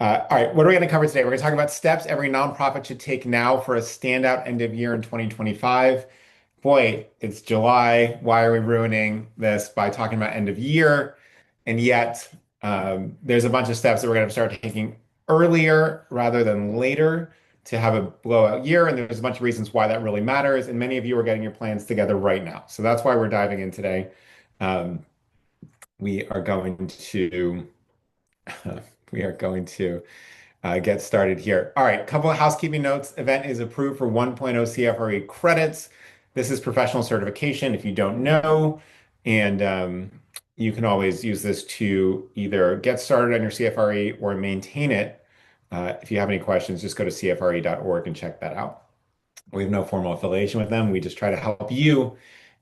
All right, what are we going to cover today? We're going to talk about steps every nonprofit should take now for a standout end of year in 2025. Boy, it's July. Why are we ruining this by talking about end of year? And yet, there's a bunch of steps that we're going to start taking earlier rather than later to have a blowout year. And there's a bunch of reasons why that really matters. And many of you are getting your plans together right now. So that's why we're diving in today. Um, we are going to we are going to get started here. All right, couple of housekeeping notes. Event is approved for 1.0 CFRE credits. This is professional certification if you don't know. And you can always use this to either get started on your CFRE or maintain it. If you have any questions, just go to cfre.org and check that out. We have no formal affiliation with them. We just try to help you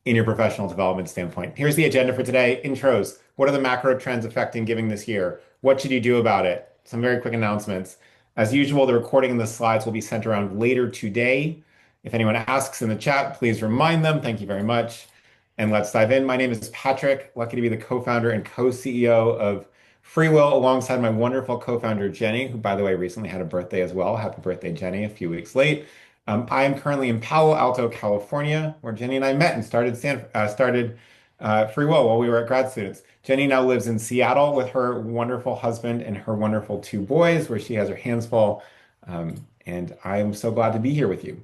in your professional development standpoint. Here's the agenda for today. Intros. What are the macro trends affecting giving this year? What should you do about it? Some very quick announcements. As usual, the recording and the slides will be sent around later today. If anyone asks in the chat, please remind them. Thank you very much. And let's dive in. My name is Patrick, lucky to be the co-founder and co-CEO of FreeWill alongside my wonderful co-founder, Jenny, who, by the way, recently had a birthday as well. Happy birthday, Jenny, a few weeks late. I am currently in Palo Alto, California, where Jenny and I met and started FreeWill while we were at grad students. Jenny now lives in Seattle with her wonderful husband and her wonderful two boys, where she has her hands full. And I am so glad to be here with you.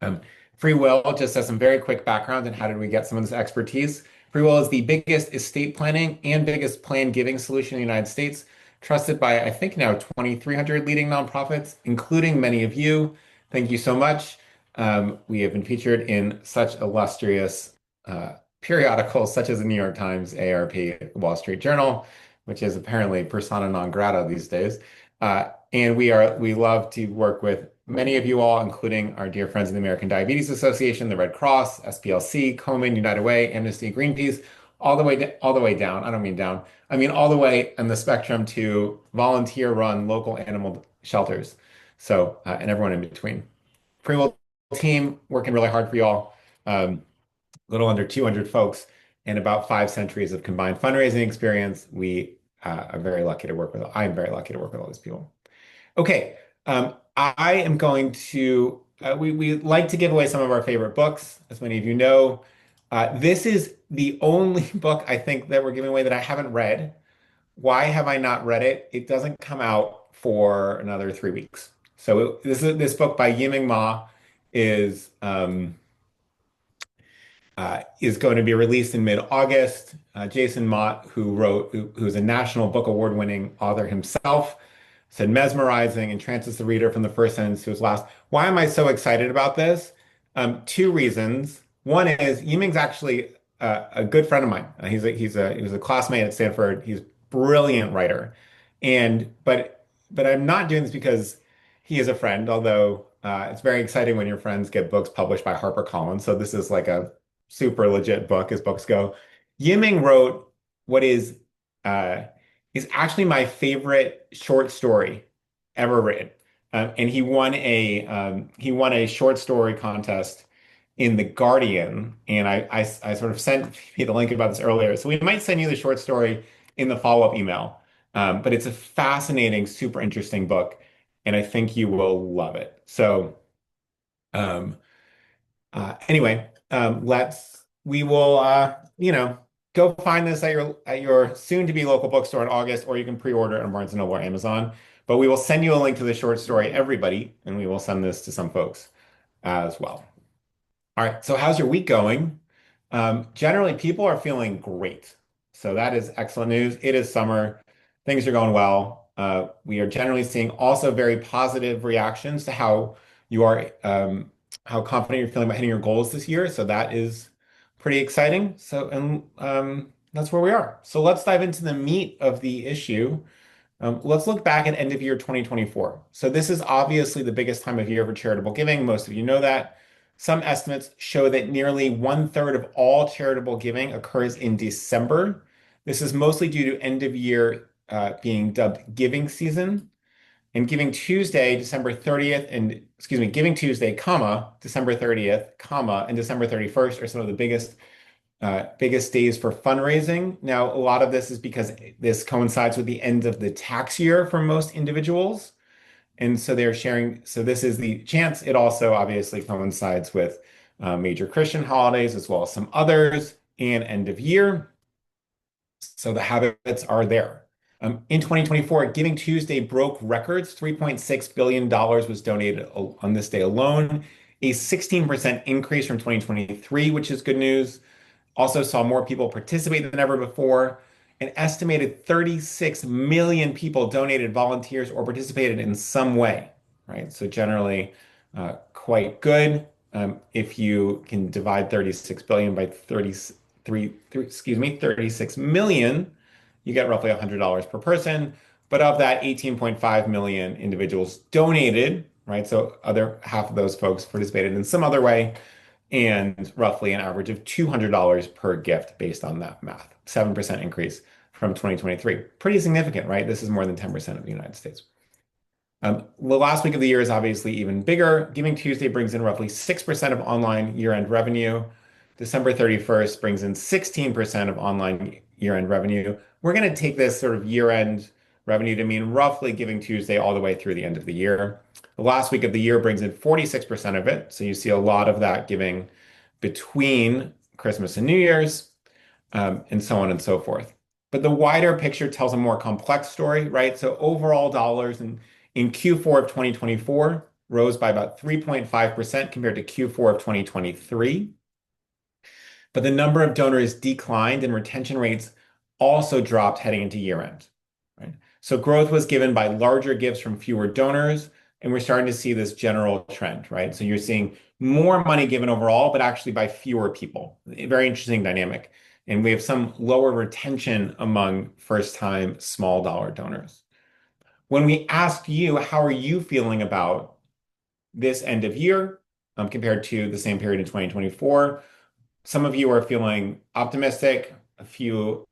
Um, FreeWill just has some very quick background and how did we get some of this expertise. FreeWill is the biggest estate planning and biggest plan giving solution in the United States, trusted by, I think, now 2,300 leading nonprofits, including many of you. Thank you so much. We have been featured in such illustrious periodicals such as the New York Times, ARP, Wall Street Journal, which is apparently persona non grata these days. And we love to work with many of you all, including our dear friends in the American Diabetes Association, the Red Cross, SPLC, Komen, United Way, Amnesty, Greenpeace, all the way down. I don't mean down. I mean all the way on the spectrum to volunteer-run local animal shelters. So, and everyone in between. Free Will team working really hard for y'all. Little under 200 folks and about 5 centuries of combined fundraising experience. We are very lucky to work with. I'm very lucky to work with all these people. Okay, I am going to. We like to give away some of our favorite books, as many of you know. This is the only book I think that we're giving away that I haven't read. Why have I not read it? It doesn't come out for another 3 weeks. So this book by Yiming Ma is is going to be released in mid-August. Jason Mott, who's a National Book Award-winning author himself, said mesmerizing, entrances the reader from the first sentence to his last. Why am I so excited about this? Two reasons. One is Yiming's actually a good friend of mine. He was a classmate at Stanford. He's a brilliant writer, but I'm not doing this because he is a friend. Although it's very exciting when your friends get books published by HarperCollins. So this is like a super legit book as books go. Yiming wrote what is actually my favorite short story ever written, and he won a short story contest in The Guardian, and I sort of sent you the link about this earlier, so we might send you the short story in the follow-up email. But it's a fascinating, super interesting book, and I think you will love it. So. Um, anyway, we will, go find this at your soon to be local bookstore in August, or you can pre-order it on Barnes& Noble or Amazon. But we will send you a link to the short story, everybody, and we will send this to some folks as well. All right, so how's your week going? Generally, people are feeling great. So that is excellent news. It is summer. Things are going well. We are generally seeing also very positive reactions to how confident you're feeling about hitting your goals this year. So that is pretty exciting. And that's where we are. So let's dive into the meat of the issue. Let's look back at end of year 2024. So this is obviously the biggest time of year for charitable giving. Most of you know that. Some estimates show that nearly 1/3 of all charitable giving occurs in December. This is mostly due to end of year being dubbed giving season. And Giving Tuesday, December 30th, and Giving Tuesday, comma, December 30th, comma, and December 31st are some of the biggest Biggest days for fundraising. Now, a lot of this is because this coincides with the end of the tax year for most individuals. And so they're sharing. So this is the chance. It also obviously coincides with major Christian holidays as well as some others and end of year. So the habits are there. In 2024, Giving Tuesday broke records. $3.6 billion was donated on this day alone, a 16% increase from 2023, which is good news. Also saw more people participate than ever before. An estimated 36 million people donated, volunteers, or participated in some way, right? So generally, quite good. If you can divide 36 billion by 36 million, you get roughly $100 per person. But of that, 18.5 million individuals donated, right? So other half of those folks participated in some other way, and roughly an average of $200 per gift based on that math. 7% increase from 2023. Pretty significant, right? This is more than 10% of the United States. The last week of the year is obviously even bigger. Giving Tuesday brings in roughly 6% of online year-end revenue. December 31st brings in 16% of online year-end revenue. We're going to take this sort of year-end revenue to mean roughly Giving Tuesday all the way through the end of the year. The last week of the year brings in 46% of it. So you see a lot of that giving between Christmas and New Year's, and so on and so forth. But the wider picture tells a more complex story, right? So overall dollars in Q4 of 2024 rose by about 3.5% compared to Q4 of 2023. But the number of donors declined and retention rates also dropped heading into year end, right? So growth was given by larger gifts from fewer donors, and we're starting to see this general trend, right? So you're seeing more money given overall, but actually by fewer people. A very interesting dynamic. And we have some lower retention among first-time small dollar donors. When we asked you, how are you feeling about this end of year compared to the same period in 2024? Some of you are feeling optimistic, a few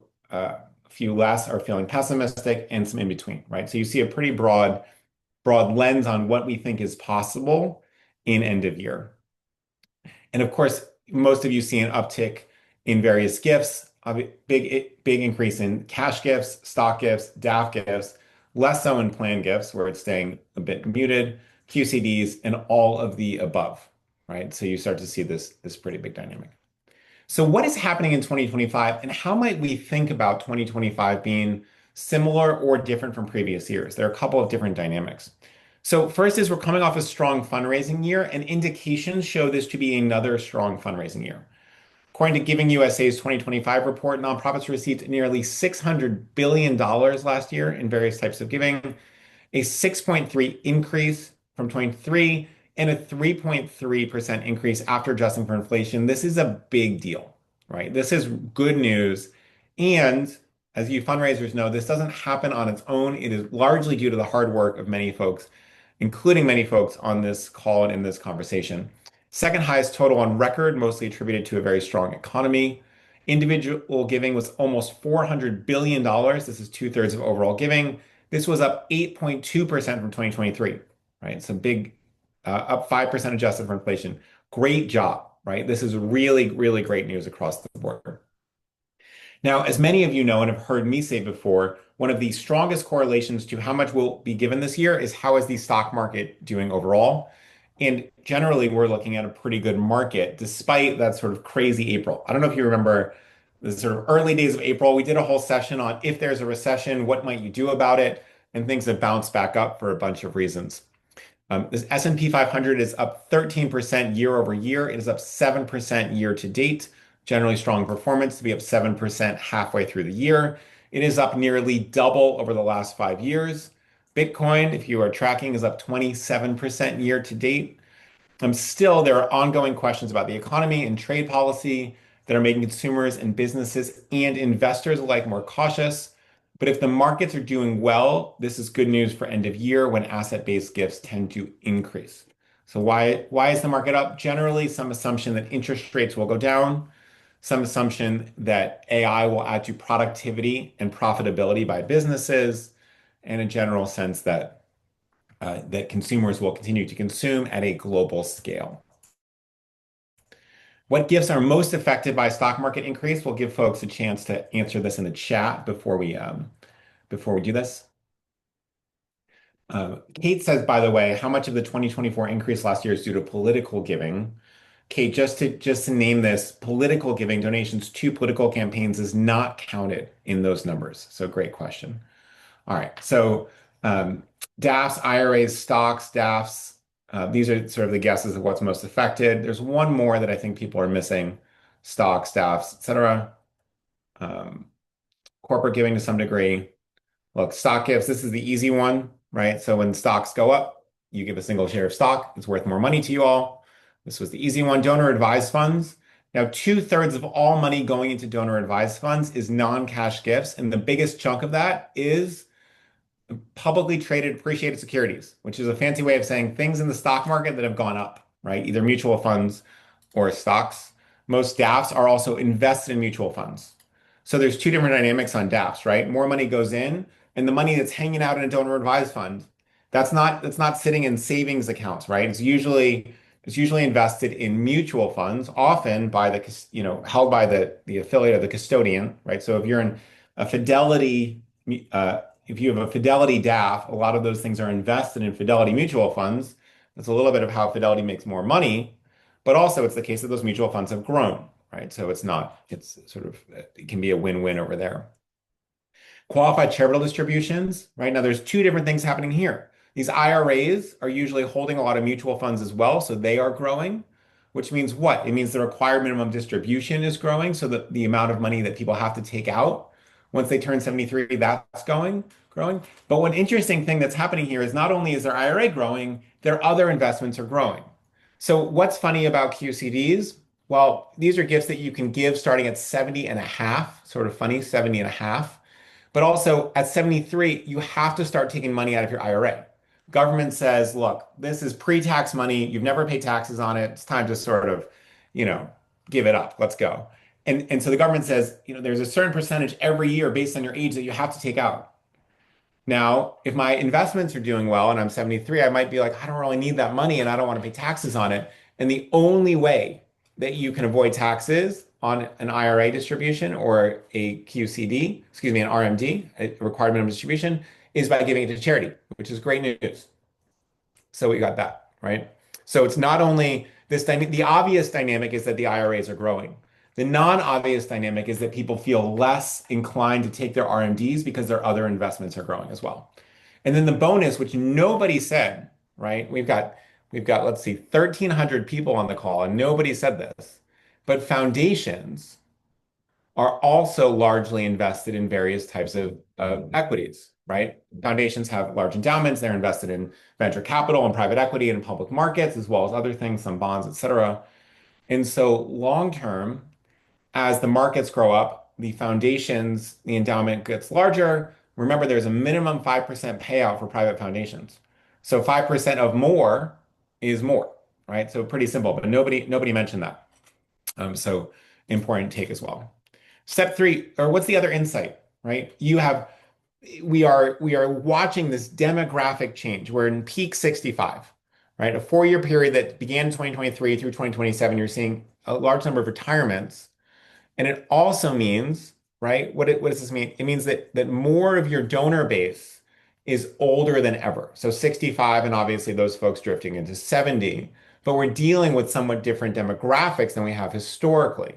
less are feeling pessimistic, and some in between, right? So you see a pretty broad lens on what we think is possible in end of year. And of course, most of you see an uptick in various gifts, a big increase in cash gifts, stock gifts, DAF gifts, less so in planned gifts where it's staying a bit muted, QCDs, and all of the above, right? So you start to see this pretty big dynamic. So what is happening in 2025, and how might we think about 2025 being similar or different from previous years? There are a couple of different dynamics. So first is we're coming off a strong fundraising year, and indications show this to be another strong fundraising year. According to Giving USA's 2025 report, nonprofits received nearly $600 billion last year in various types of giving, a 6.3 increase from 23 and a 3.3% increase after adjusting for inflation. This is a big deal, right? This is good news. And as you fundraisers know, this doesn't happen on its own. It is largely due to the hard work of many folks, including many folks on this call and in this conversation. Second highest total on record, mostly attributed to a very strong economy. Individual giving was almost $400 billion. This is two-thirds of overall giving. This was up 8.2% from 2023, right? So big, up 5% adjusted for inflation. Great job, right? This is really, really great news across the board. Now, as many of you know and have heard me say before, one of the strongest correlations to how much will be given this year is how is the stock market doing overall. And generally, we're looking at a pretty good market despite that sort of crazy April. I don't know if you remember the sort of early days of April. We did a whole session on if there's a recession, what might you do about it? And things have bounced back up for a bunch of reasons. This S&P 500 is up 13% year over year. It is up 7% year to date. Generally strong performance to be up 7% halfway through the year. It is up nearly double over the last 5 years. Bitcoin, if you are tracking, is up 27% year to date. Still, there are ongoing questions about the economy and trade policy that are making consumers and businesses and investors alike more cautious. But if the markets are doing well, this is good news for end of year when asset-based gifts tend to increase. So why is the market up? Generally, some assumption that interest rates will go down, some assumption that AI will add to productivity and profitability by businesses, and a general sense that consumers will continue to consume at a global scale. What gifts are most affected by stock market increase? We'll give folks a chance to answer this in the chat before we do this. Kate says, by the way, how much of the 2024 increase last year is due to political giving? Kate, just to name this, political giving, donations to political campaigns is not counted in those numbers. So great question. All right. So DAFs, IRAs, stocks, DAFs, these are sort of the guesses of what's most affected. There's one more that I think people are missing: stocks, DAFs, etc. Um, Corporate giving to some degree. Look, stock gifts, this is the easy one, right? So when stocks go up, you give a single share of stock. It's worth more money to you all. This was the easy one. Donor advised funds. Now, two-thirds of all money going into donor advised funds is non-cash gifts. And the biggest chunk of that is publicly traded appreciated securities, which is a fancy way of saying things in the stock market that have gone up, right? Either mutual funds or stocks. Most DAFs are also invested in mutual funds. So there's two different dynamics on DAFs, right? More money goes in, and the money that's hanging out in a donor advised fund, that's not sitting in savings accounts, right? It's usually invested in mutual funds, often by held by the affiliate of the custodian, right? So if you're in a Fidelity if you have a Fidelity DAF, a lot of those things are invested in Fidelity mutual funds. That's a little bit of how Fidelity makes more money, but also it's the case that those mutual funds have grown, right? So it can be a win-win over there. Qualified charitable distributions, right? Now there's two different things happening here. These IRAs are usually holding a lot of mutual funds as well, so they are growing, which means what? It means the required minimum distribution is growing, so that the amount of money that people have to take out once they turn 73, that's growing. But one interesting thing that's happening here is not only is their IRA growing, their other investments are growing. So what's funny about QCDs? Well, these are gifts that you can give starting at 70 and a half, sort of funny, 70 and a half. But also at 73, you have to start taking money out of your IRA. Government says, look, this is pre-tax money. You've never paid taxes on it. It's time to sort of, you know, give it up. Let's go. And so the government says, there's a certain percentage every year based on your age that you have to take out. Now, if my investments are doing well and I'm 73, I might be like, I don't really need that money and I don't want to pay taxes on it. And the only way that you can avoid taxes on an IRA distribution or a QCD, excuse me, an RMD, a required minimum distribution, is by giving it to charity, which is great news. So we got that, right? So it's not only the obvious dynamic is that the IRAs are growing. The non-obvious dynamic is that people feel less inclined to take their RMDs because their other investments are growing as well. And then the bonus, which nobody said, right? We've got, let's see, 1,300 people on the call, and nobody said this, but foundations are also largely invested in various types of equities, right? Foundations have large endowments. They're invested in venture capital and private equity and public markets, as well as other things, some bonds, et cetera. And so long term, as the markets grow up, the foundations, the endowment gets larger. Remember, there's a minimum 5% payout for private foundations. So 5% of more is more, right? So pretty simple, but nobody mentioned that. So important take as well. Step three, or what's the other insight, right? We are watching this demographic change. We're in peak 65, right? A 4-year period that began in 2023 through 2027. You're seeing a large number of retirements. And it also means, right? What does this mean? It means that more of your donor base is older than ever. So 65, and obviously those folks drifting into 70. But we're dealing with somewhat different demographics than we have historically.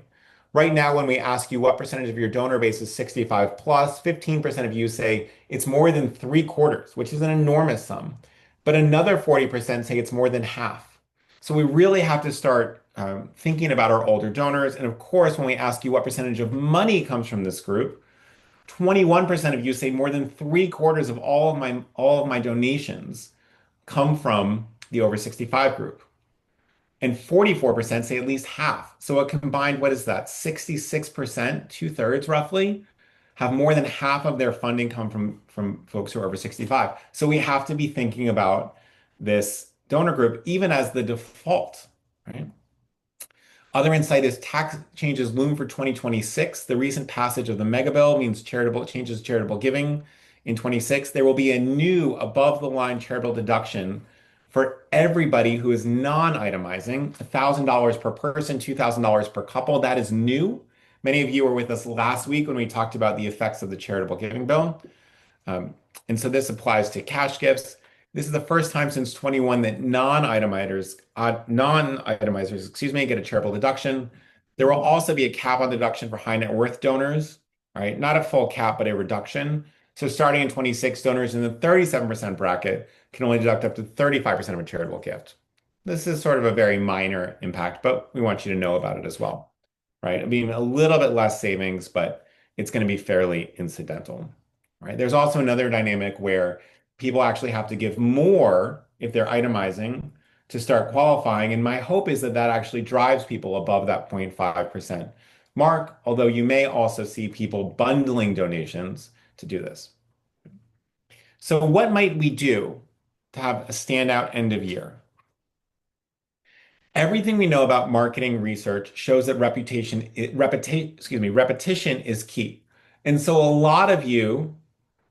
Right now, when we ask you what percentage of your donor base is 65 plus, 15% of you say it's more than 3/4, which is an enormous sum. But another 40% say it's more than half. So we really have to start thinking about our older donors. And of course, when we ask you what percentage of money comes from this group, 21% of you say more than 3/4 of all of my donations come from the over 65 group. And 44% say at least half. So a combined, what is that? 66%, two-thirds roughly, have more than half of their funding come from folks who are over 65. So we have to be thinking about this donor group even as the default, right? Other insight is tax changes loom for 2026. The recent passage of the mega bill means changes charitable giving in 26. There will be a new above the line charitable deduction For everybody who is non-itemizing, $1,000 per person, $2,000 per couple. That is new. Many of you were with us last week when we talked about the effects of the charitable giving bill. Um, and so this applies to cash gifts. This is the first time since 21 that non-itemizers, excuse me, get a charitable deduction. There will also be a cap on deduction for high net worth donors, right? Not a full cap, but a reduction. So starting in 26, donors in the 37% bracket can only deduct up to 35% of a charitable gift. This is sort of a very minor impact, but we want you to know about it as well, right? It'll be a little bit less savings, but it's going to be fairly incidental, right? There's also another dynamic where people actually have to give more if they're itemizing to start qualifying. And my hope is that that actually drives people above that 0.5% mark, although you may also see people bundling donations to do this. So what might we do to have a standout end of year? Everything we know about marketing research shows that repetition is key. And so a lot of you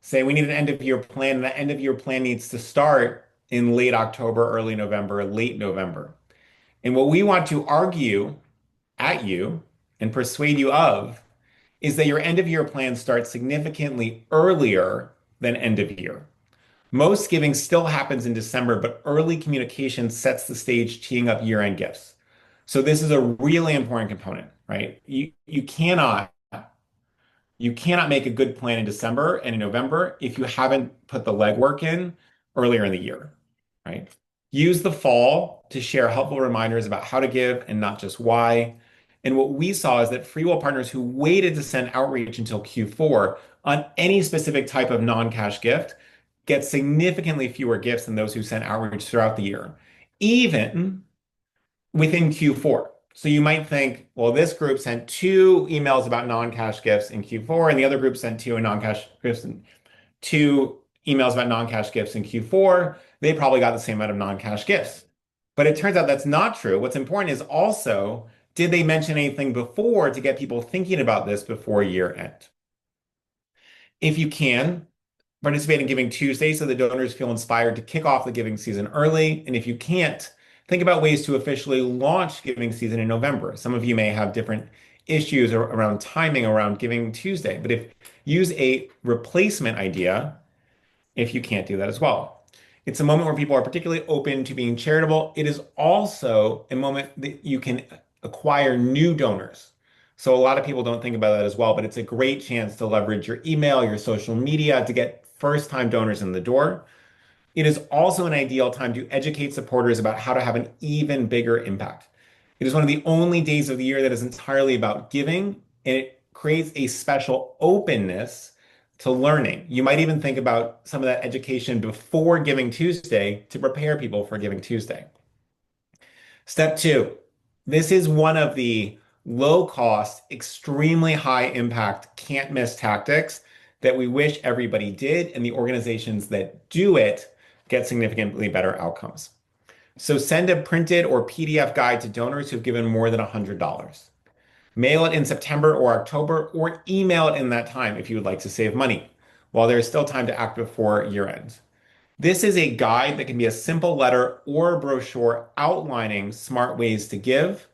say we need an end of year plan, and that end of year plan needs to start in late October, early November, late November. And what we want to argue at you and persuade you of is that your end of year plan starts significantly earlier than end of year. Most giving still happens in December, but early communication sets the stage, teeing up year-end gifts. So this is a really important component, right? You cannot make a good plan in December and in November if you haven't put the legwork in earlier in the year, right? Use the fall to share helpful reminders about how to give and not just why. And what we saw is that FreeWill partners who waited to send outreach until Q4 on any specific type of non-cash gift get significantly fewer gifts than those who sent outreach throughout the year, even within Q4. So you might think, well, this group sent two emails about non-cash gifts in Q4, and the other group sent two emails about non-cash gifts in Q4. They probably got the same amount of non-cash gifts. But it turns out that's not true. What's important is also, did they mention anything before to get people thinking about this before year end? If you can, participate in Giving Tuesday so the donors feel inspired to kick off the giving season early. And if you can't, think about ways to officially launch giving season in November. Some of you may have different issues around timing around Giving Tuesday, but if use a replacement idea if you can't do that as well. It's a moment where people are particularly open to being charitable. It is also a moment that you can acquire new donors. So a lot of people don't think about that as well, but it's a great chance to leverage your email, your social media to get first-time donors in the door. It is also an ideal time to educate supporters about how to have an even bigger impact. It is one of the only days of the year that is entirely about giving, and it creates a special openness to learning. You might even think about some of that education before Giving Tuesday to prepare people for Giving Tuesday. Step two, this is one of the low cost, extremely high impact, can't miss tactics that we wish everybody did, and the organizations that do it get significantly better outcomes. So send a printed or PDF guide to donors who've given more than $100. Mail it in September or October, or email it in that time if you would like to save money, while there is still time to act before year end. This is a guide that can be a simple letter or a brochure outlining smart ways to give.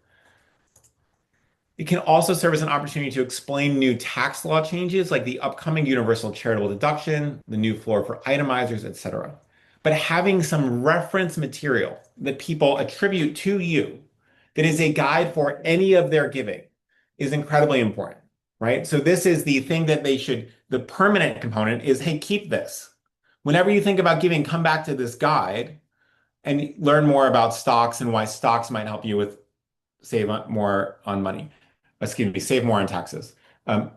It can also serve as an opportunity to explain new tax law changes like the upcoming universal charitable deduction, the new floor for itemizers, etc. But having some reference material that people attribute to you that is a guide for any of their giving is incredibly important, right? So this is the thing that the permanent component is, hey, keep this. Whenever you think about giving, come back to this guide and learn more about stocks and why stocks might help you with save more on money. Excuse me, save more on taxes.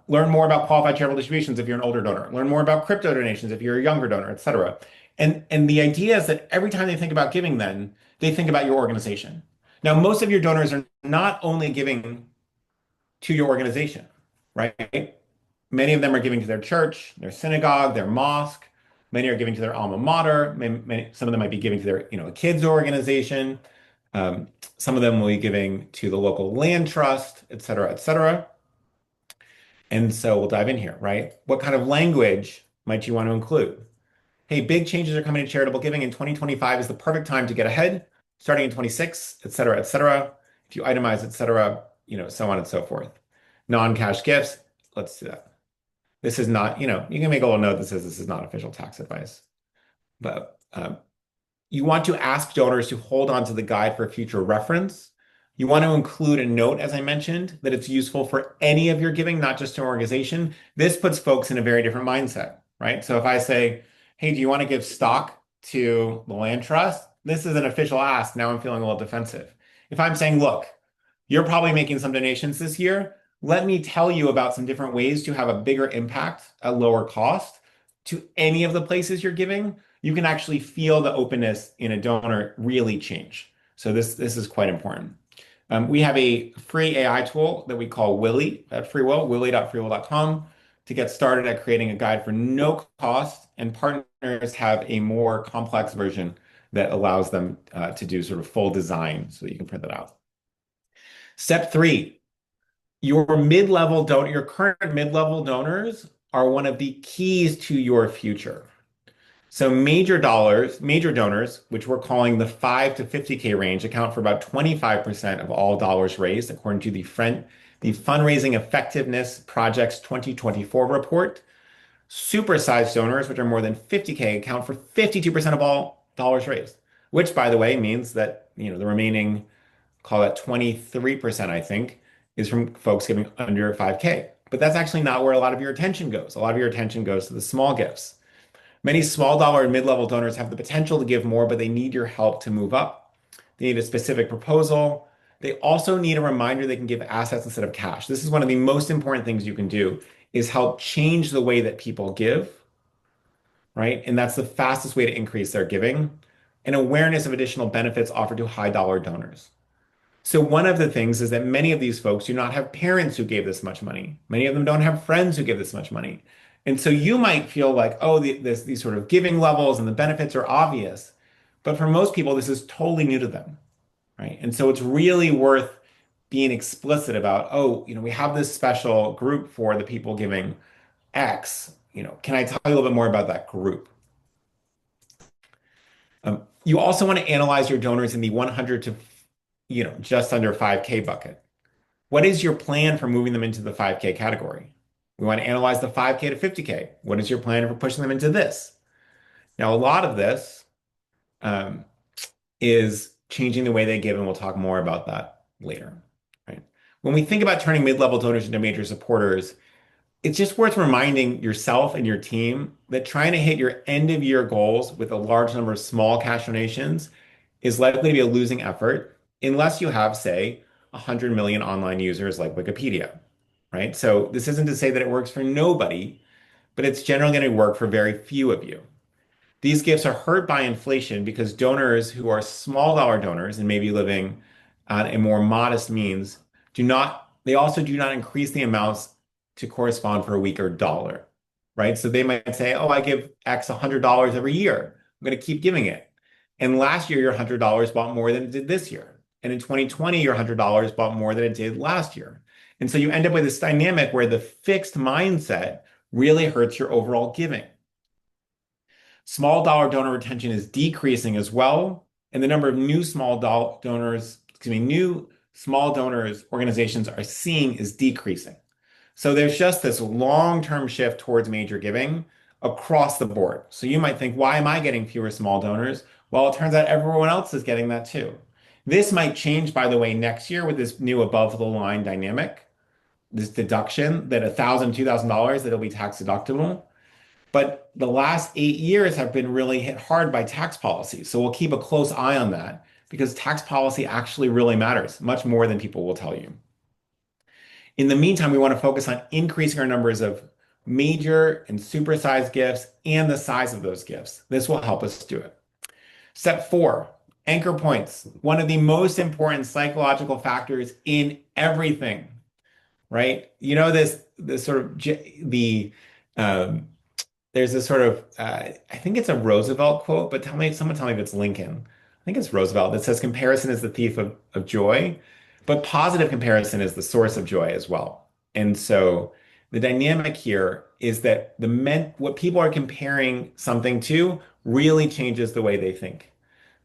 Learn more about qualified charitable distributions if you're an older donor. Learn more about crypto donations if you're a younger donor, et cetera. And the idea is that every time they think about giving, then they think about your organization. Now, most of your donors are not only giving to your organization, right? Many of them are giving to their church, their synagogue, their mosque. Many are giving to their alma mater. Some of them might be giving to their, a kids organization. Some of them will be giving to the local land trust, et cetera, et cetera. And so we'll dive in here, right? What kind of language might you want to include? hey, big changes are coming to charitable giving in 2025 is the perfect time to get ahead, starting in 26, et cetera, et cetera. If you itemize, et cetera, so on and so forth. Non-cash gifts, let's do that. This is not, you can make a little note that says this is not official tax advice, but you want to ask donors to hold on to the guide for future reference. You want to include a note, as I mentioned, that it's useful for any of your giving, not just an organization. This puts folks in a very different mindset, right? So if I say, hey, do you want to give stock to the land trust? This is an official ask. Now I'm feeling a little defensive. If I'm saying, look, you're probably making some donations this year. Let me tell you about some different ways to have a bigger impact at lower cost to any of the places you're giving. You can actually feel the openness in a donor really change. So this is quite important. We have a free AI tool that we call Willy at FreeWill, willy.freewill.com, to get started at creating a guide for no cost. And partners have a more complex version that allows them to do sort of full design so that you can print that out. Step three, your current mid-level donors are one of the keys to your future. So major donors, which we're calling the 5 to 50K range, account for about 25% of all dollars raised, according to the Fundraising Effectiveness Project's 2024 report. Supersized donors, which are more than 50K, account for 52% of all dollars raised, which, by the way, means that, the remaining, call it 23%, I think, is from folks giving under 5K. But that's actually not where a lot of your attention goes. A lot of your attention goes to the small gifts. Many small dollar and mid-level donors have the potential to give more, but they need your help to move up. They need a specific proposal. They also need a reminder they can give assets instead of cash. This is one of the most important things you can do is help change the way that people give, right? And that's the fastest way to increase their giving and awareness of additional benefits offered to high dollar donors. So one of the things is that many of these folks do not have parents who gave this much money. Many of them don't have friends who give this much money. And so you might feel like, oh, these sort of giving levels and the benefits are obvious. But for most people, this is totally new to them, right? And so it's really worth being explicit about, oh, we have this special group for the people giving X. Can I tell you a little bit more about that group? You also want to analyze your donors in the 100 to, just under 5K bucket. What is your plan for moving them into the 5K category? We want to analyze the 5K to 50K. What is your plan for pushing them into this? Now, a lot of this um, is changing the way they give, and we'll talk more about that later, right? When we think about turning mid-level donors into major supporters, it's just worth reminding yourself and your team that trying to hit your end of year goals with a large number of small cash donations is likely to be a losing effort unless you have, say, 100 million online users like Wikipedia, right? So this isn't to say that it works for nobody, but it's generally going to work for very few of you. These gifts are hurt by inflation because donors who are small dollar donors and maybe living on a more modest means they also do not increase the amounts to correspond for a weaker dollar, right? So they might say, oh, I give X $100 every year. I'm going to keep giving it. And last year, your $100 bought more than it did this year. And in 2020, your $100 bought more than it did last year. And so you end up with this dynamic where the fixed mindset really hurts your overall giving. Small dollar donor retention is decreasing as well, and the number of new small donors organizations are seeing is decreasing. So there's just this long-term shift towards major giving across the board. So you might think, why am I getting fewer small donors? Well, it turns out everyone else is getting that too. This might change, by the way, next year with this new above the line dynamic, this deduction that $1,000, $2,000 that'll be tax deductible. But the last 8 years have been really hit hard by tax policy. So we'll keep a close eye on that because tax policy actually really matters, much more than people will tell you. In the meantime, we want to focus on increasing our numbers of major and supersized gifts and the size of those gifts. This will help us do it. Step four, anchor points. One of the most important psychological factors in everything, right? This sort of there's this sort of I think it's a Roosevelt quote, but someone tell me if it's Lincoln. I think it's Roosevelt that says comparison is the thief of joy, but positive comparison is the source of joy as well. And so the dynamic here is that what people are comparing something to really changes the way they think.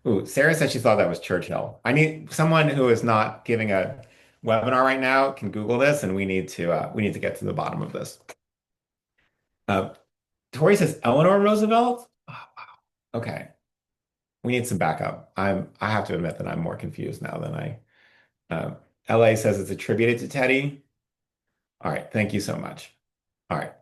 Ooh, Sarah said she thought that was Churchill. I need someone who is not giving a webinar right now can Google this, and we need to get to the bottom of this. Uh, Tori says Eleanor Roosevelt. Oh, wow. Okay, we need some backup. I have to admit that I'm more confused now than I. Uh, LA says it's attributed to Teddy. All right, thank you so much. All right.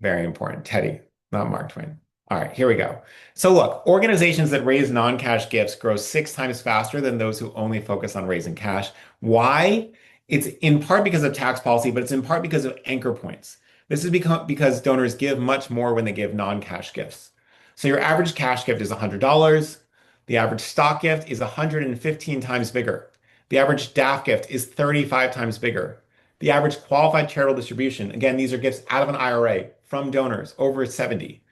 Very important. Teddy, not Mark Twain. All right, here we go. So look, organizations that raise non-cash gifts grow 6 times faster than those who only focus on raising cash. Why? It's in part because of tax policy, but it's in part because of anchor points. This is because donors give much more when they give non-cash gifts. So your average cash gift is $100. The average stock gift is 115 times bigger. The average DAF gift is 35 times bigger. The average qualified charitable distribution, again, these are gifts out of an IRA from donors over 70,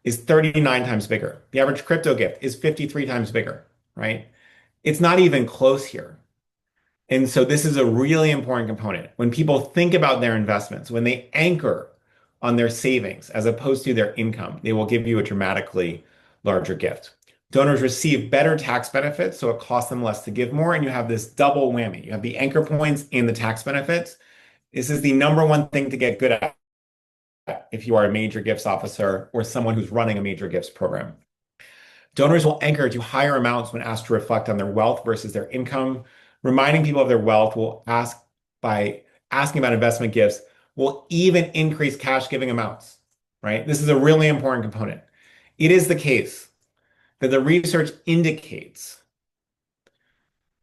is 39 times bigger. The average crypto gift is 53 times bigger, right? It's not even close here. And so this is a really important component. When people think about their investments, when they anchor on their savings as opposed to their income, they will give you a dramatically larger gift. Donors receive better tax benefits, so it costs them less to give more, and you have this double whammy. You have the anchor points and the tax benefits. This is the number one thing to get good at if you are a major gifts officer or someone who's running a major gifts program. Donors will anchor to higher amounts when asked to reflect on their wealth versus their income. Reminding people of their wealth will ask by asking about investment gifts will even increase cash giving amounts, right? This is a really important component. It is the case that the research indicates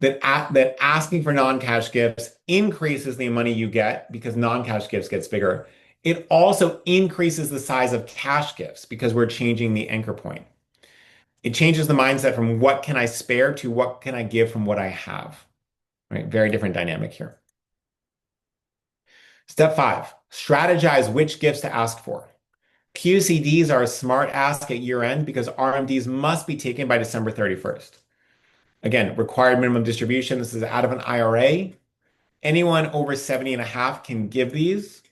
that asking for non-cash gifts increases the money you get because non-cash gifts gets bigger. It also increases the size of cash gifts because we're changing the anchor point. It changes the mindset from what can I spare to what can I give from what I have, right? Very different dynamic here. Step 5, strategize which gifts to ask for. QCDs are a smart ask at year end because RMDs must be taken by December 31st. Again, required minimum distribution. This is out of an IRA. Anyone over 70 and a half can give these.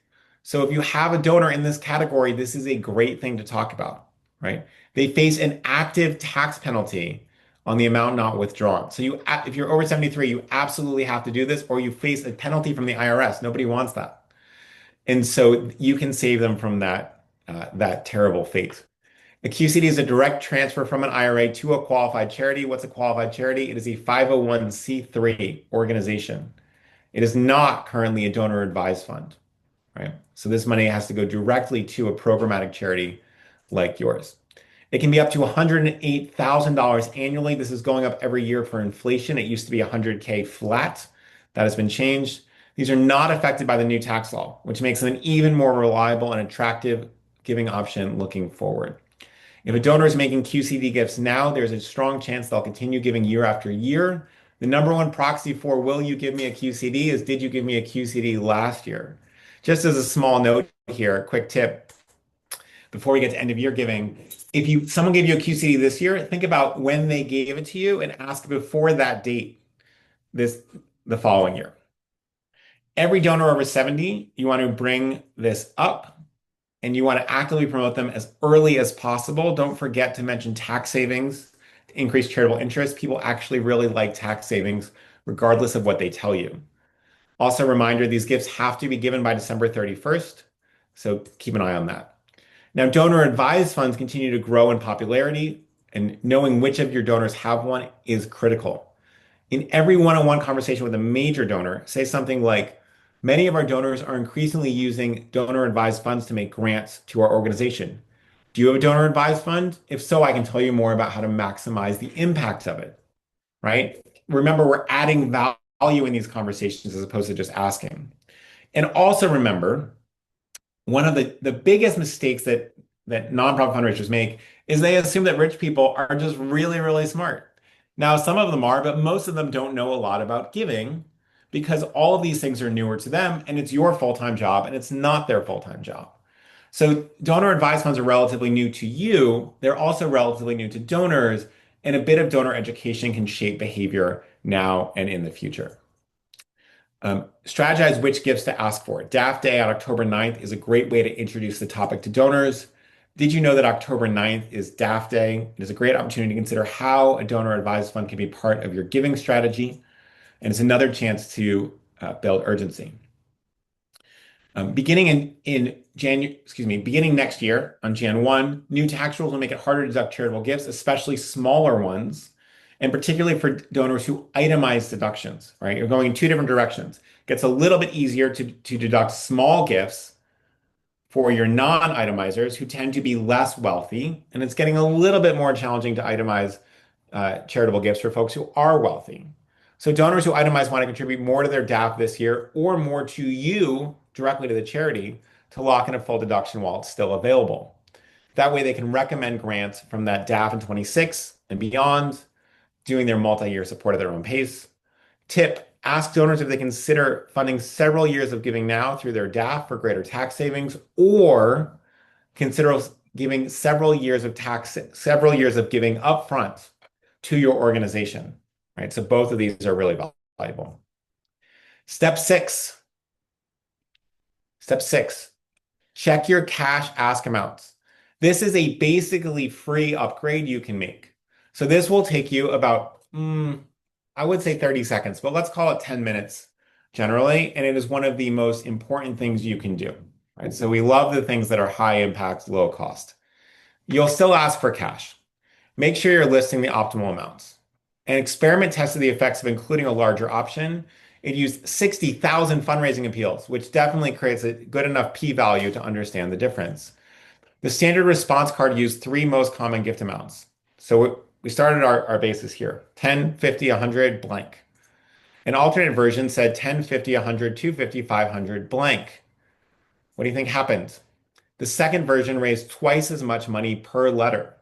So if you have a donor in this category, this is a great thing to talk about, right? They face an active tax penalty on the amount not withdrawn. So if you're over 73, you absolutely have to do this, or you face a penalty from the IRS. Nobody wants that. And so you can save them from that terrible fate. A QCD is a direct transfer from an IRA to a qualified charity. What's a qualified charity? It is a 501(c)(3) organization. It is not currently a donor advised fund, right? So this money has to go directly to a programmatic charity like yours. It can be up to $108,000 annually. This is going up every year for inflation. It used to be 100K flat. That has been changed. These are not affected by the new tax law, which makes them an even more reliable and attractive giving option looking forward. If a donor is making QCD gifts now, there's a strong chance they'll continue giving year after year. The number one proxy for will you give me a QCD is did you give me a QCD last year? Just as a small note here, a quick tip before we get to end of year giving. If someone gave you a QCD this year, think about when they gave it to you and ask before that date the following year. Every donor over 70, you want to bring this up and you want to actively promote them as early as possible. Don't forget to mention tax savings to increase charitable interest. People actually really like tax savings, regardless of what they tell you. Also, a reminder, these gifts have to be given by December 31st, so keep an eye on that. Now, donor advised funds continue to grow in popularity, and knowing which of your donors have one is critical. In every one-on-one conversation with a major donor, say something like, many of our donors are increasingly using donor advised funds to make grants to our organization. Do you have a donor advised fund? If so, I can tell you more about how to maximize the impact of it, right? Remember, we're adding value in these conversations as opposed to just asking. And also remember, one of the biggest mistakes that nonprofit fundraisers make is they assume that rich people are just really, really smart. Now, some of them are, but most of them don't know a lot about giving because all of these things are newer to them and it's your full-time job and it's not their full-time job. So donor advised funds are relatively new to you. They're also relatively new to donors, and a bit of donor education can shape behavior now and in the future. Strategize which gifts to ask for. DAF Day on October 9th is a great way to introduce the topic to donors. Did you know that October 9th is DAF Day? It is a great opportunity to consider how a donor advised fund can be part of your giving strategy, and it's another chance to build urgency. Beginning next year on Jan 1, new tax rules will make it harder to deduct charitable gifts, especially smaller ones, and particularly for donors who itemize deductions, right? You're going in two different directions. It gets a little bit easier to deduct small gifts for your non-itemizers who tend to be less wealthy, and it's getting a little bit more challenging to itemize charitable gifts for folks who are wealthy. So donors who itemize want to contribute more to their DAP this year or more to you directly to the charity to lock in a full deduction while it's still available. That way they can recommend grants from that DAF in 26 and beyond, doing their multi-year support at their own pace. Tip, ask donors if they consider funding several years of giving now through their DAF for greater tax savings, or consider giving several years of giving upfront to your organization, right? So both of these are really valuable. Step six, check your cash ask amounts. This is a basically free upgrade you can make. So this will take you about, I would say 30 seconds, but let's call it 10 minutes generally. And it is one of the most important things you can do, right? So we love the things that are high impact, low cost. You'll still ask for cash. Make sure you're listing the optimal amounts. An experiment tested the effects of including a larger option. It used 60,000 fundraising appeals, which definitely creates a good enough p-value to understand the difference. The standard response card used three most common gift amounts. So we started our basis here, 10, 50, 100, blank. An alternate version said 10, 50, 100, 250, 500, blank. What do you think happened? The second version raised twice as much money per letter.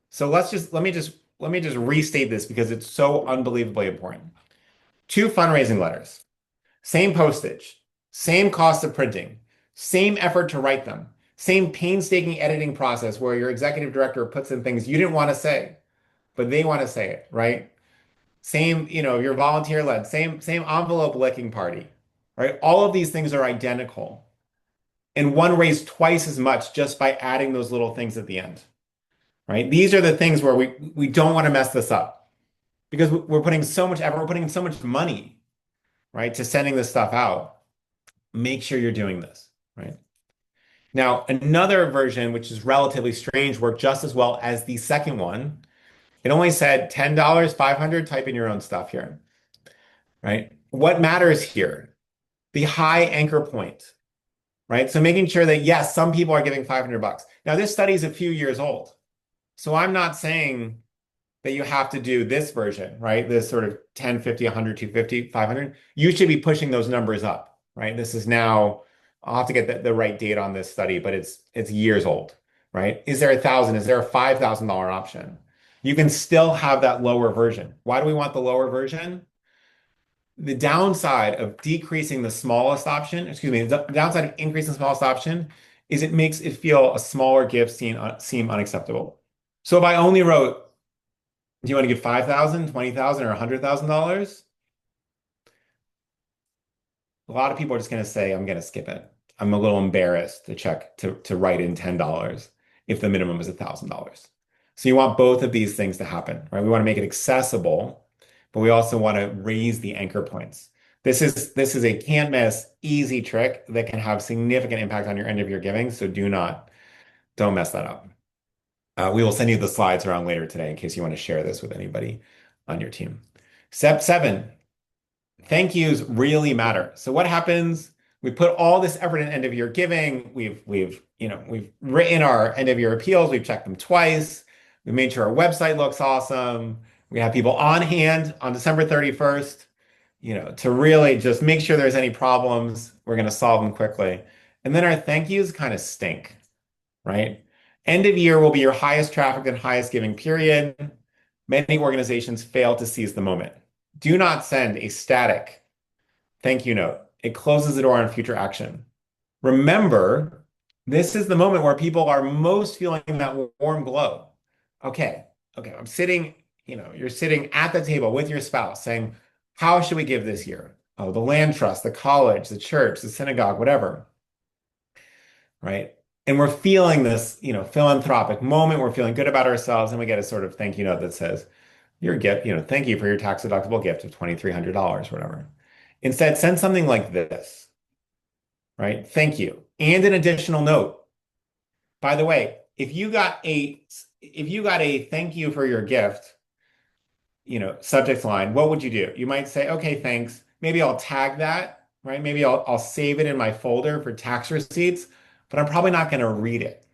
So let me just restate this because it's so unbelievably important. Two fundraising letters, same postage, same cost of printing, same effort to write them, same painstaking editing process where your executive director puts in things you didn't want to say, but they want to say it, right? Same, your volunteer led, same envelope licking party, right? All of these things are identical. And one raised twice as much just by adding those little things at the end, right? These are the things where we don't want to mess this up because we're putting so much effort, we're putting so much money, right, to sending this stuff out. Make sure you're doing this, right? Now, another version, which is relatively strange, worked just as well as the second one. It only said $10, 500, type in your own stuff here, right? What matters here? The high anchor point, right? So making sure that, yes, some people are giving 500 bucks. Now, this study is a few years old. So I'm not saying that you have to do this version, right? This sort of 10, 50, 100, 250, 500. You should be pushing those numbers up, right? This is now, I'll have to get the right date on this study, but it's years old, right? Is there 1,000? Is there a $5,000 option? You can still have that lower version. Why do we want the lower version? The downside of decreasing the smallest option, the downside of increasing the smallest option is it makes it feel a smaller gift seem unacceptable. So if I only wrote, do you want to give 5,000, 20,000, or $100,000? A lot of people are just going to say, I'm going to skip it. I'm a little embarrassed to write in $10 if the minimum is $1,000. So you want both of these things to happen, right? We want to make it accessible, but we also want to raise the anchor points. This is a can't miss, easy trick that can have significant impact on your end of year giving. So don't mess that up. We will send you the slides around later today in case you want to share this with anybody on your team. Step 7, thank yous really matter. So what happens? We put all this effort in end of year giving. We've written our end of year appeals. We've checked them twice. We made sure our website looks awesome. We have people on hand on December 31st, to really just make sure there's any problems. We're going to solve them quickly. And then our thank yous kind of stink, right? End of year will be your highest traffic and highest giving period. Many organizations fail to seize the moment. Do not send a static thank you note. It closes the door on future action. Remember, this is the moment where people are most feeling that warm glow. Okay, you're sitting at the table with your spouse saying, how should we give this year? oh, the land trust, the college, the church, the synagogue, whatever, right? And we're feeling this, philanthropic moment. We're feeling good about ourselves, and we get a sort of thank you note that says, "Your gift, thank you for your tax deductible gift of $2,300, whatever." Instead, send something like this, right? Thank you, and an additional note. By the way, if you got a thank you for your gift, subject line, what would you do? You might say, okay, thanks. Maybe I'll tag that, right? Maybe I'll save it in my folder for tax receipts, but I'm probably not going to read it.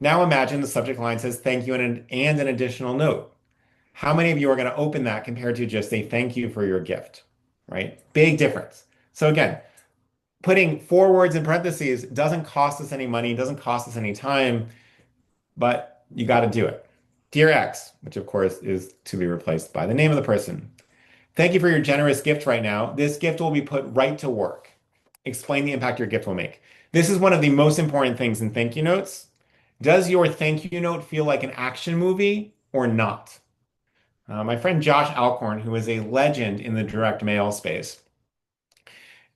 Now imagine the subject line says thank you and an additional note. How many of you are going to open that compared to just a thank you for your gift, right? Big difference. So again, putting four words in parentheses doesn't cost us any money, doesn't cost us any time, but you got to do it. Dear X, which of course is to be replaced by the name of the person. Thank you for your generous gift right now. This gift will be put right to work. Explain the impact your gift will make. This is one of the most important things in thank you notes. Does your thank you note feel like an action movie or not? My friend Josh Alcorn, who is a legend in the direct mail space,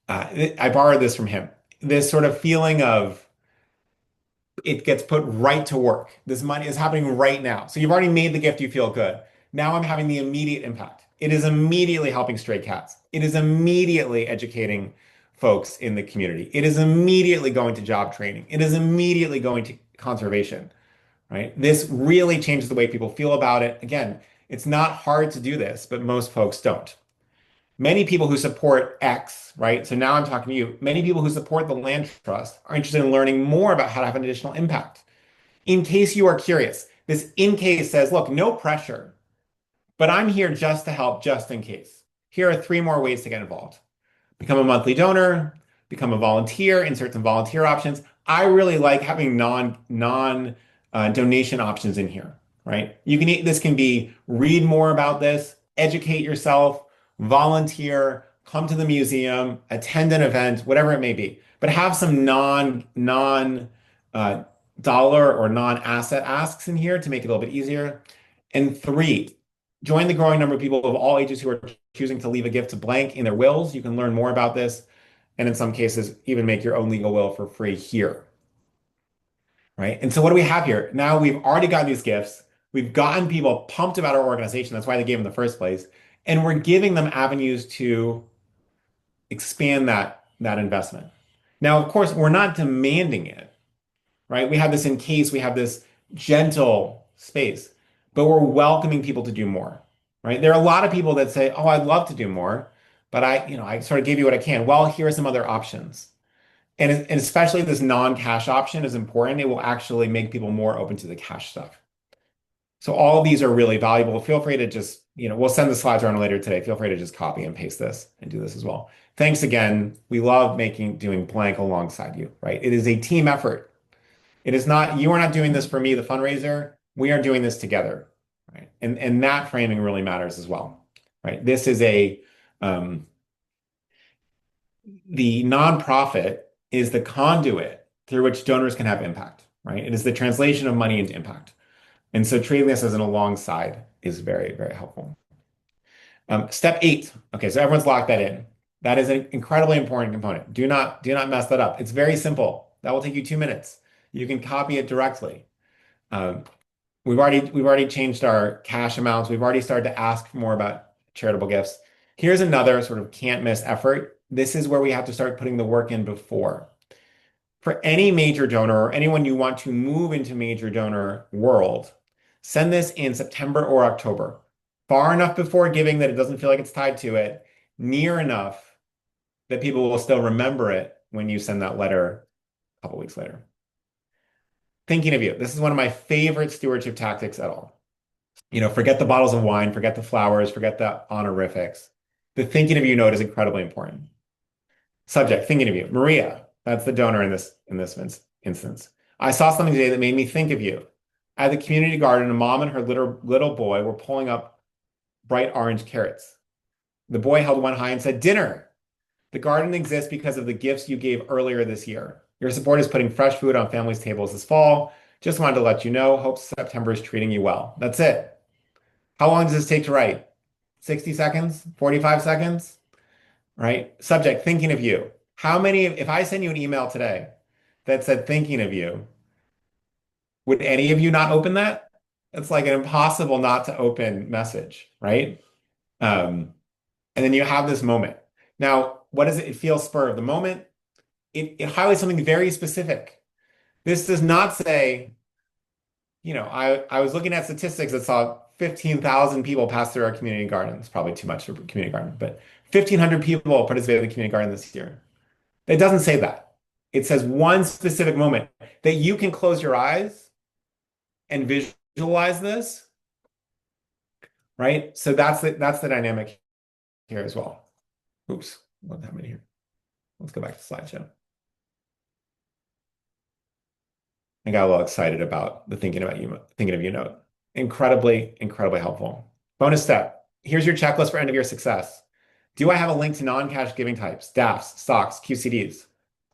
I borrowed this from him. This sort of feeling of it gets put right to work. This money is happening right now. So you've already made the gift, you feel good. Now I'm having the immediate impact. It is immediately helping stray cats. It is immediately educating folks in the community. It is immediately going to job training. It is immediately going to conservation, right? This really changes the way people feel about it. Again, it's not hard to do this, but most folks don't. Many people who support X, right? So now I'm talking to you. Many people who support the land trust are interested in learning more about how to have an additional impact. In case you are curious, this in case says, look, no pressure, but I'm here just to help just in case. Here are three more ways to get involved. Become a monthly donor, become a volunteer, insert some volunteer options. I really like having non donation options in here, right? This can be read more about this, educate yourself, volunteer, come to the museum, attend an event, whatever it may be. But have some non uh, dollar or non-asset asks in here to make it a little bit easier. And three, join the growing number of people of all ages who are choosing to leave a gift blank in their wills. You can learn more about this, and in some cases, even make your own legal will for free here, right? And so what do we have here? Now we've already gotten these gifts. We've gotten people pumped about our organization. That's why they gave them in the first place. And we're giving them avenues to expand that investment. Now, of course, we're not demanding it, right? We have this in case, we have this gentle space, but we're welcoming people to do more, right? There are a lot of people that say, "Oh, I'd love to do more, but I sort of gave you what I can." Well, here are some other options. And especially this non-cash option is important. It will actually make people more open to the cash stuff. So all of these are really valuable. Feel free to just, we'll send the slides around later today. Feel free to just copy and paste this and do this as well. Thanks again. We love doing blank alongside you, right? It is a team effort. It is not, you are not doing this for me, the fundraiser. We are doing this together, right? And that framing really matters as well, right? This is um, the nonprofit is the conduit through which donors can have impact, right? It is the translation of money into impact. And so treating this as an alongside is very, very helpful. Step 8. Okay, so everyone's locked that in. That is an incredibly important component. Do not mess that up. It's very simple. That will take you 2 minutes. You can copy it directly. Um, we've already changed our cash amounts. We've already started to ask more about charitable gifts. Here's another sort of can't miss effort. This is where we have to start putting the work in before. For any major donor or anyone you want to move into major donor world, send this in September or October. Far enough before giving that it doesn't feel like it's tied to it, near enough that people will still remember it when you send that letter a couple weeks later. Thinking of you. This is one of my favorite stewardship tactics at all. Forget the bottles of wine, forget the flowers, forget the honorifics. The thinking of you note is incredibly important. Subject, thinking of you. Maria, that's the donor in this instance. I saw something today that made me think of you. At the community garden, a mom and her little boy were pulling up bright orange carrots. The boy held one high and said, "Dinner." The garden exists because of the gifts you gave earlier this year. Your support is putting fresh food on families' tables this fall. Just wanted to let you know. Hope September is treating you well. That's it. How long does this take to write? 60 seconds? 45 seconds? right? Subject, thinking of you. How many, if I send you an email today that said thinking of you, would any of you not open that? It's like an impossible not to open message, right? Um, and then you have this moment. Now, what does it feel spur of the moment? It highlights something very specific. This does not say, I was looking at statistics that saw 15,000 people pass through our community garden. It's probably too much for a community garden, but 1,500 people participated in the community garden this year. It doesn't say that. It says one specific moment that you can close your eyes and visualize this, right? So that's the dynamic here as well. Oops, what happened here? Let's go back to slideshow. I got a little excited about the thinking of you note. Incredibly, incredibly helpful. Bonus step. Here's your checklist for end of year success. Do I have a link to non-cash giving types, DAFs, stocks, QCDs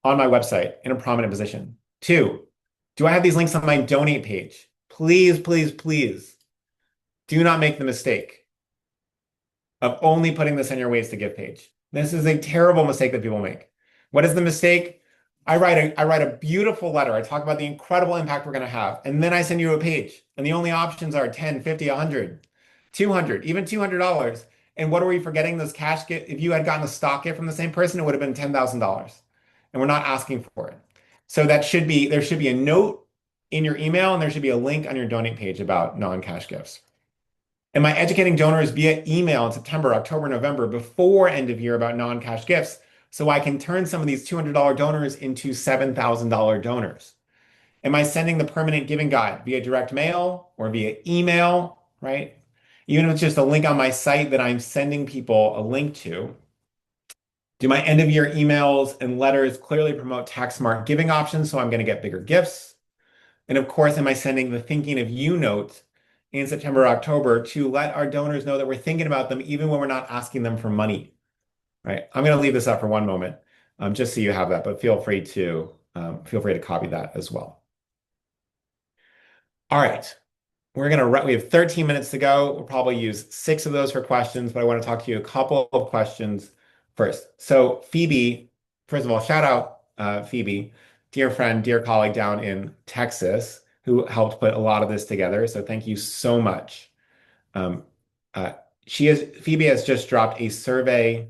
on my website in a prominent position? Two, do I have these links on my donate page? Please, please, please do not make the mistake of only putting this on your ways to give page. This is a terrible mistake that people make. What is the mistake? I write a beautiful letter. I talk about the incredible impact we're going to have. And then I send you a page. And the only options are 10, 50, 100, 200, even $200. And what are we forgetting? Those cash gift. If you had gotten a stock gift from the same person, it would have been $10,000. And we're not asking for it. So there should be a note in your email and there should be a link on your donate page about non-cash gifts. Am I educating donors via email in September, October, November before end of year about non-cash gifts so I can turn some of these $200 donors into $7,000 donors? Am I sending the permanent giving guide via direct mail or via email, right? Even if it's just a link on my site that I'm sending people a link to. Do my end of year emails and letters clearly promote tax smart giving options so I'm going to get bigger gifts? And of course, am I sending the thinking of you note in September, October to let our donors know that we're thinking about them even when we're not asking them for money, right? I'm going to leave this up for one moment, just so you have that, but feel free to copy that as well. All right, we have 13 minutes to go. We'll probably use 6 of those for questions, but I want to talk to you a couple of questions first. So Phoebe, first of all, shout out Phoebe, dear friend, dear colleague down in Texas, who helped put a lot of this together. So thank you so much. Um, uh, Phoebe has just dropped a survey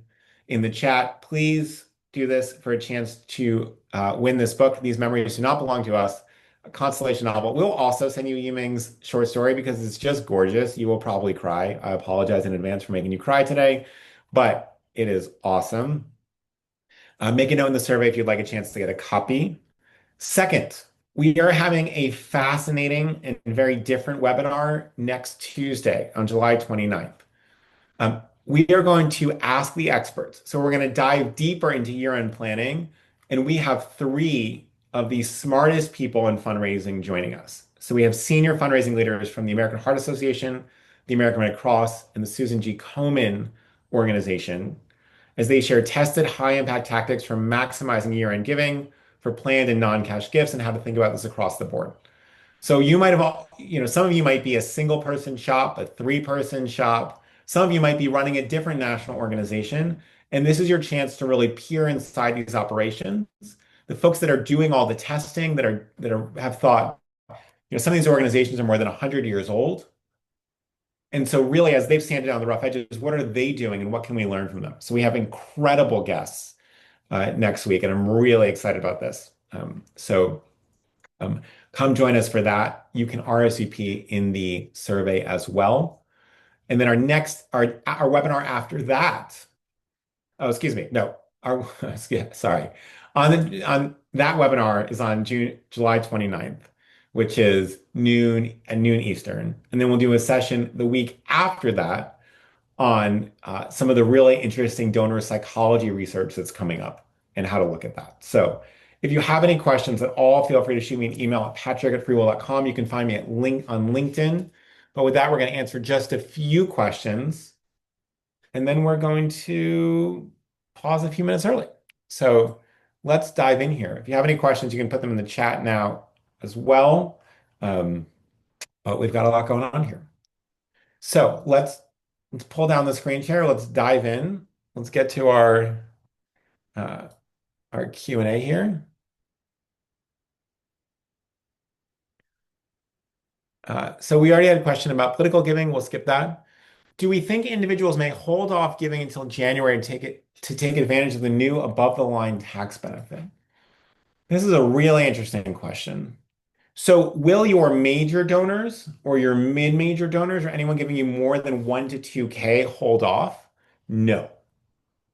in the chat. Please do this for a chance to win this book. These memories do not belong to us. A constellation novel. We'll also send you Yiming's short story because it's just gorgeous. You will probably cry. I apologize in advance for making you cry today, but it is awesome. Make a note in the survey if you'd like a chance to get a copy. Second, we are having a fascinating and very different webinar next Tuesday on July 29th. We are going to ask the experts. So we're going to dive deeper into year-end planning, and we have 3 of the smartest people in fundraising joining us. So we have senior fundraising leaders from the American Heart Association, the American Red Cross, and the Susan G. Komen organization as they share tested high-impact tactics for maximizing year-end giving for planned and non-cash gifts and how to think about this across the board. So you might have, some of you might be a single person shop, a 3-person shop. Some of you might be running a different national organization. And this is your chance to really peer inside these operations. The folks that are doing all the testing have thought, some of these organizations are more than 100 years old. And so really, as they've sanded down the rough edges, what are they doing and what can we learn from them? So we have incredible guests next week, and I'm really excited about this. Um, come join us for that. You can RSVP in the survey as well. And then our webinar after that. Oh, excuse me. No, sorry. On that webinar is on July 29th, which is noon Eastern. And then we'll do a session the week after that on some of the really interesting donor psychology research that's coming up and how to look at that. So if you have any questions at all, feel free to shoot me an email at patrick@freewill.com. You can find me on LinkedIn. But with that, we're going to answer just a few questions, and then we're going to pause a few minutes early. So let's dive in here. If you have any questions, you can put them in the chat now as well. But we've got a lot going on here. So let's pull down the screen share. Let's dive in. let's get to uh, our Q&A here. So we already had a question about political giving. We'll skip that. Do we think individuals may hold off giving until January to take advantage of the new above the line tax benefit? This is a really interesting question. So will your major donors or your mid-major donors or anyone giving you more than 1 to 2K hold off? No.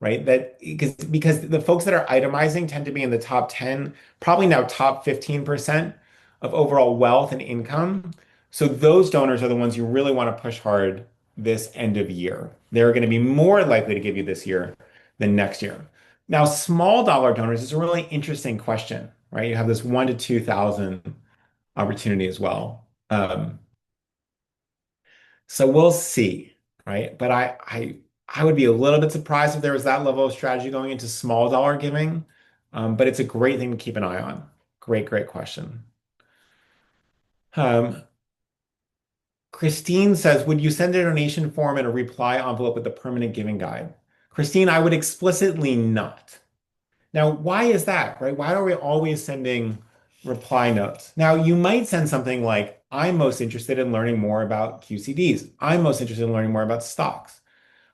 Right? That because the folks that are itemizing tend to be in the top 10, probably now top 15% of overall wealth and income. So those donors are the ones you really want to push hard this end of year. They're going to be more likely to give you this year than next year. Now, small dollar donors is a really interesting question, right? You have this 1 to 2,000 opportunity as well. So we'll see, right? But I would be a little bit surprised if there was that level of strategy going into small dollar giving. But it's a great thing to keep an eye on. Great question. Um, Christine says, would you send a donation form and a reply envelope with a permanent giving guide? Christine, I would explicitly not. Now, why is that, right? Why are we always sending reply notes? Now, you might send something like, I'm most interested in learning more about QCDs. I'm most interested in learning more about stocks.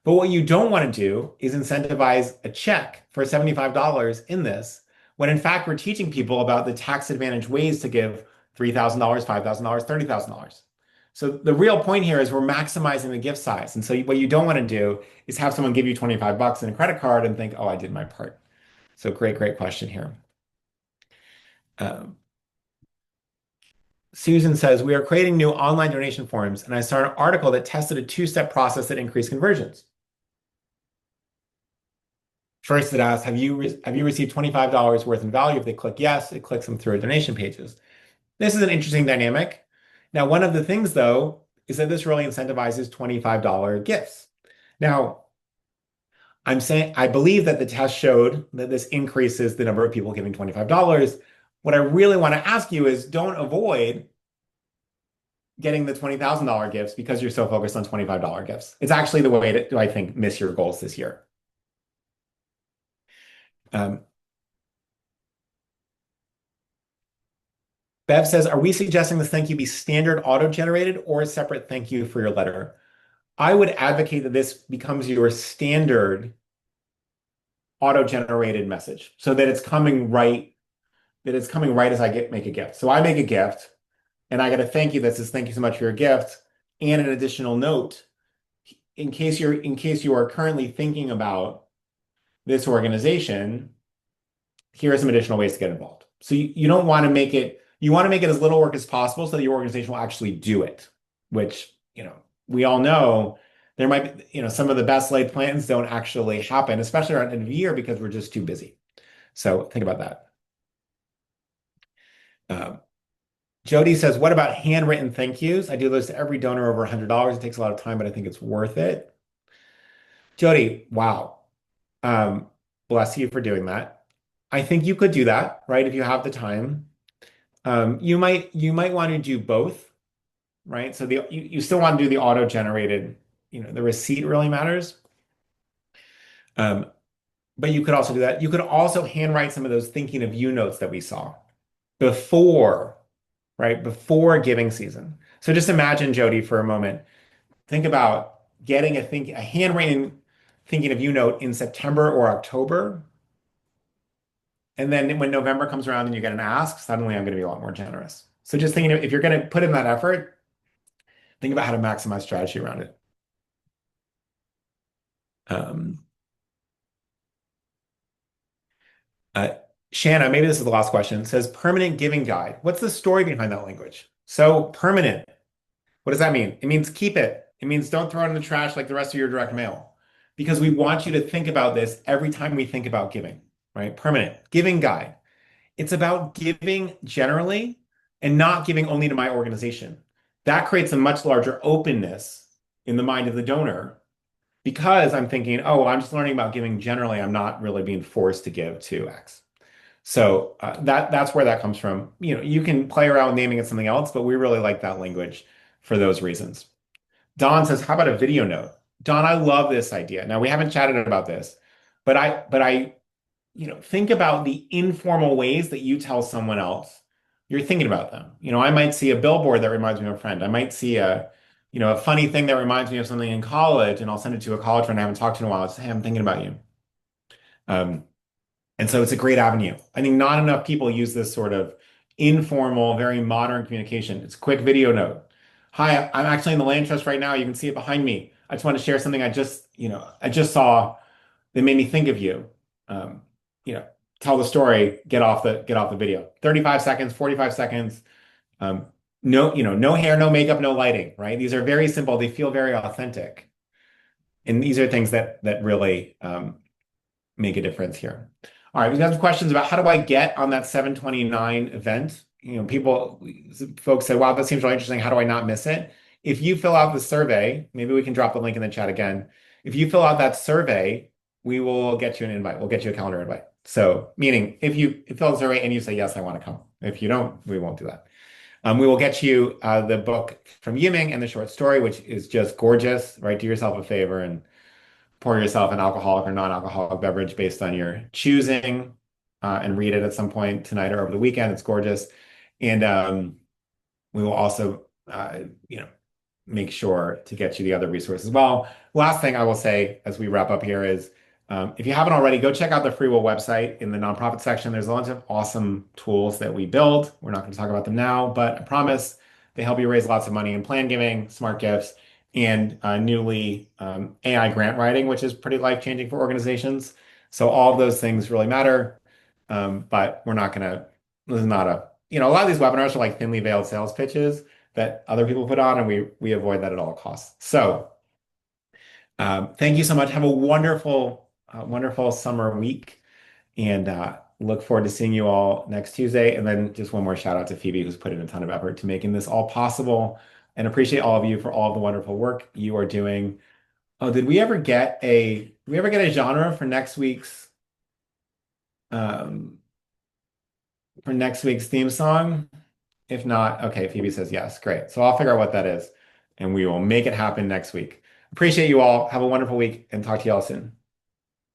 But what you don't want to do is incentivize a check for $75 in this, when in fact we're teaching people about the tax advantage ways to give $3,000, $5,000, $30,000. So the real point here is we're maximizing the gift size. And so what you don't want to do is have someone give you 25 bucks in a credit card and think, oh, I did my part. So great question here. Um, Susan says, we are creating new online donation forms, and I saw an article that tested a two-step process that increased conversions. First, it asks, have you received $25 worth in value? If they click yes, it clicks them through our donation pages. This is an interesting dynamic. Now, one of the things, though, is that this really incentivizes $25 gifts. Now, I'm saying I believe that the test showed that this increases the number of people giving $25. What I really want to ask you is don't avoid getting the $20,000 gifts because you're so focused on $25 gifts. It's actually the way to, I think, miss your goals this year. Um, Bev says, are we suggesting this thank you be standard auto-generated or a separate thank you for your letter? I would advocate that this becomes your standard auto-generated message so that it's coming right as make a gift. So I make a gift and I get a thank you that says thank you so much for your gift and an additional note in case you are currently thinking about this organization, here are some additional ways to get involved. So you don't want to make it, you want to make it as little work as possible so that your organization will actually do it, which, we all know there might be, some of the best laid plans don't actually happen, especially around the end of the year because we're just too busy. So think about that. Um, Jody says, what about handwritten thank yous? I do those to every donor over $100. It takes a lot of time, but I think it's worth it. Jody, wow. Bless you for doing that. I think you could do that, right? If you have the time. You might want to do both, right? So you still want to do the auto-generated, the receipt really matters. Um, but you could also do that. You could also handwrite some of those thinking of you notes that we saw before, right? Before giving season. So just imagine, Jody, for a moment. Think about getting a handwritten thinking of you note in September or October. And then when November comes around and you get an ask, suddenly I'm going to be a lot more generous. So just thinking if you're going to put in that effort, think about how to maximize strategy around it. Um, uh, Shanna, maybe this is the last question. It says permanent giving guide. What's the story behind that language? So permanent, what does that mean? It means keep it. It means don't throw it in the trash like the rest of your direct mail. Because we want you to think about this every time we think about giving, right? Permanent giving guide. It's about giving generally and not giving only to my organization. That creates a much larger openness in the mind of the donor because I'm thinking, oh, well, I'm just learning about giving generally. I'm not really being forced to give to X. So that's where that comes from. You can play around with naming it something else, but we really like that language for those reasons. Don says, how about a video note? Don, I love this idea. Now we haven't chatted about this, but I think about the informal ways that you tell someone else you're thinking about them. I might see a billboard that reminds me of a friend. I might see a funny thing that reminds me of something in college, and I'll send it to a college friend I haven't talked to in a while. It's, hey, I'm thinking about you. Um, and so it's a great avenue. I think not enough people use this sort of informal, very modern communication. It's a quick video note. Hi, I'm actually in the land trust right now. You can see it behind me. I just want to share something I just saw that made me think of you. Um, you know, Tell the story, get off the video. 35 seconds, 45 seconds. Um, no hair, no makeup, no lighting, right? These are very simple. They feel very authentic. And these are things that really make a difference here. All right, we've got some questions about how do I get on that 729 event? Folks said, wow, that seems really interesting. How do I not miss it? If you fill out the survey, maybe we can drop the link in the chat again. If you fill out that survey, we will get you an invite. We'll get you a calendar invite. So, meaning if you fill out the survey and you say, yes, I want to come. If you don't, we won't do that. We will get you the book from Yiming and the short story, which is just gorgeous, right? Do yourself a favor and pour yourself an alcoholic or non-alcoholic beverage based on your choosing, and read it at some point tonight or over the weekend. It's gorgeous. And we will also, make sure to get you the other resources as well. Last thing I will say as we wrap up here is, if you haven't already, go check out the FreeWill website in the nonprofit section. There's a bunch of awesome tools that we build. We're not going to talk about them now, but I promise they help you raise lots of money in plan giving, smart gifts, and newly AI grant writing, which is pretty life-changing for organizations. So all of those things really matter. But we're not going to, this is not a lot of these webinars are like thinly veiled sales pitches that other people put on, and we avoid that at all costs. So thank you so much. Have a wonderful summer week, and look forward to seeing you all next Tuesday. And then just one more shout out to Phoebe, who's put in a ton of effort to making this all possible, and appreciate all of you for all of the wonderful work you are doing. Oh, did we ever get a genre um, for next week's theme song? If not, okay, Phoebe says yes. Great. So I'll figure out what that is, and we will make it happen next week. Appreciate you all. Have a wonderful week, and talk to you all soon.